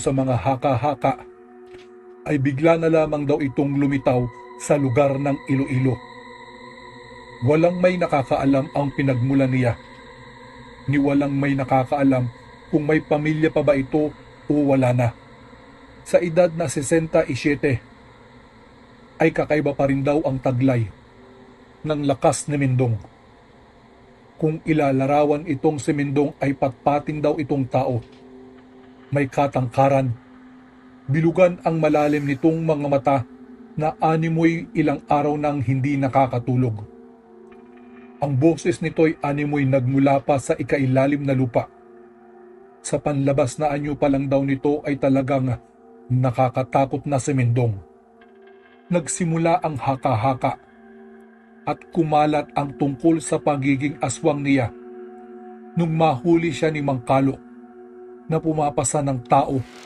sa mga haka-haka, ay bigla na lamang daw itong lumitaw sa lugar ng Iloilo. Walang may nakakaalam ang pinagmulan niya, ni walang may nakakaalam kung may pamilya pa ba ito o wala na. Sa edad na 67, ay kakaiba pa rin daw ang taglay ng lakas ni Mindong. Kung ilalarawan itong si Mindong ay patpating daw itong tao. May katangkaran, bilugan ang malalim nitong mga mata na animoy ilang araw nang hindi nakakatulog. Ang boses nito'y animoy nagmula pa sa ikailalim na lupa. Sa panlabas na anyo pa lang daw nito ay talagang nakakatakot na si Mindong. Nagsimula ang haka-haka at kumalat ang tungkol sa pagiging aswang niya nung mahuli siya ni Mang Kalo na pumapasa ng tao